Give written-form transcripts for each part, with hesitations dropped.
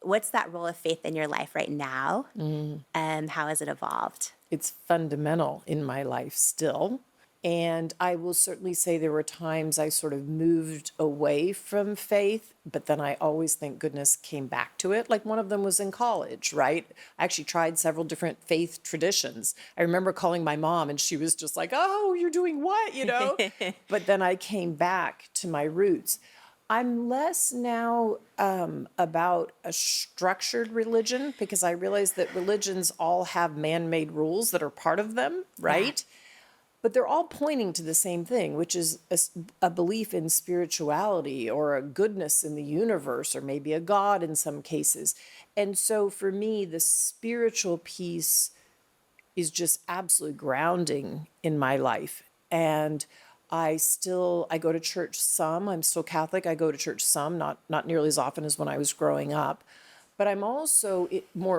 what's that role of faith in your life right now? And how has it evolved? It's fundamental in my life still. And I will certainly say there were times I sort of moved away from faith, but then I always, thank goodness, came back to it. Like one of them was in college, right? I actually tried several different faith traditions. I remember calling my mom and she was just like, oh, you're doing what, But then I came back to my roots. I'm less now about a structured religion because I realize that religions all have man-made rules that are part of them, right? But they're all pointing to the same thing, which is a belief in spirituality or a goodness in the universe or maybe a God in some cases. And so for me, the spiritual piece is just absolutely grounding in my life. And I go to church some. I'm still Catholic. I go to church some, not nearly as often as when I was growing up. But I'm also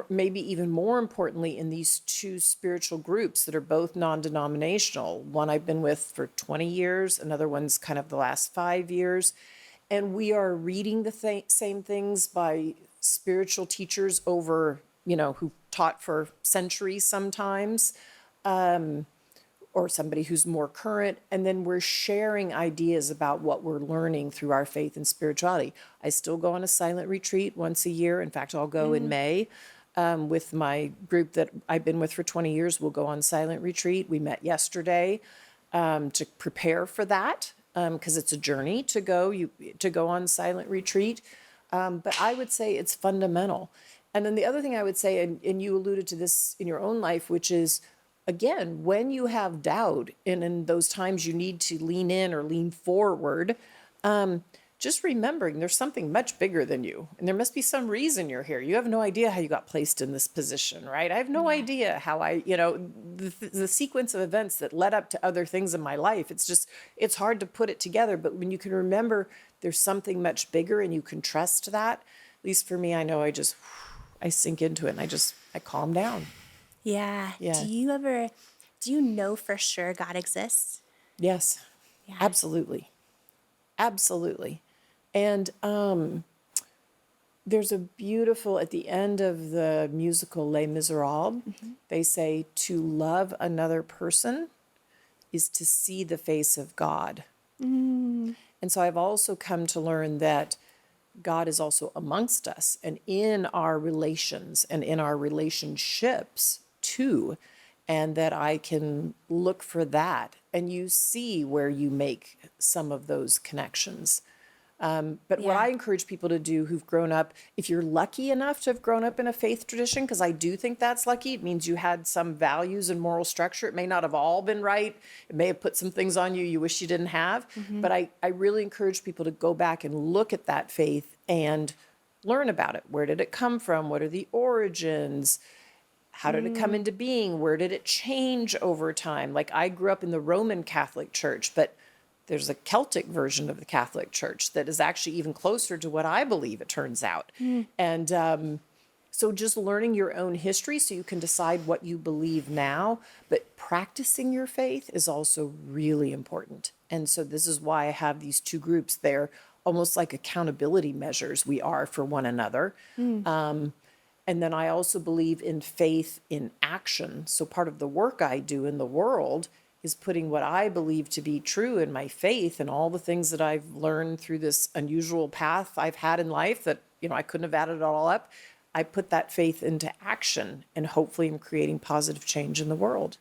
maybe even more importantly, in these two spiritual groups that are both non-denominational. One I've been with for 20 years, another one's kind of the last 5 years. And we are reading the same things by spiritual teachers over, who taught for centuries sometimes, or somebody who's more current, and then we're sharing ideas about what we're learning through our faith and spirituality. I still go on a silent retreat once a year. In fact, I'll go in May with my group that I've been with for 20 years. We'll go on silent retreat. We met yesterday to prepare for that because it's a journey to go on silent retreat. But I would say it's fundamental. And then the other thing I would say, and you alluded to this in your own life, which is, again, when you have doubt and in those times you need to lean in or lean forward, just remembering there's something much bigger than you. And there must be some reason you're here. You have no idea how you got placed in this position, right? I have no idea how the sequence of events that led up to other things in my life. It's hard to put it together. But when you can remember there's something much bigger and you can trust that, at least for me, I know I sink into it and I calm down. Yeah. Yeah. Do you know for sure God exists? Yes, Yeah. absolutely. Absolutely. And there's a beautiful, at the end of the musical Les Miserables, they say to love another person is to see the face of God. And so I've also come to learn that God is also amongst us and in our relations and in our relationships too, and that I can look for that. And you see where you make some of those connections. But what I encourage people to do who've grown up, if you're lucky enough to have grown up in a faith tradition, because I do think that's lucky, it means you had some values and moral structure. It may not have all been right. It may have put some things on you wish you didn't have. But I really encourage people to go back and look at that faith and learn about it. Where did it come from? What are the origins? How did it come into being? Where did it change over time? Like I grew up in the Roman Catholic Church, but there's a Celtic version of the Catholic Church that is actually even closer to what I believe, it turns out. And so just learning your own history so you can decide what you believe now, but practicing your faith is also really important. And so this is why I have these two groups. They're almost like accountability measures we are for one another. And then I also believe in faith in action. So part of the work I do in the world is putting what I believe to be true in my faith and all the things that I've learned through this unusual path I've had in life that, I couldn't have added it all up. I put that faith into action and hopefully I'm creating positive change in the world.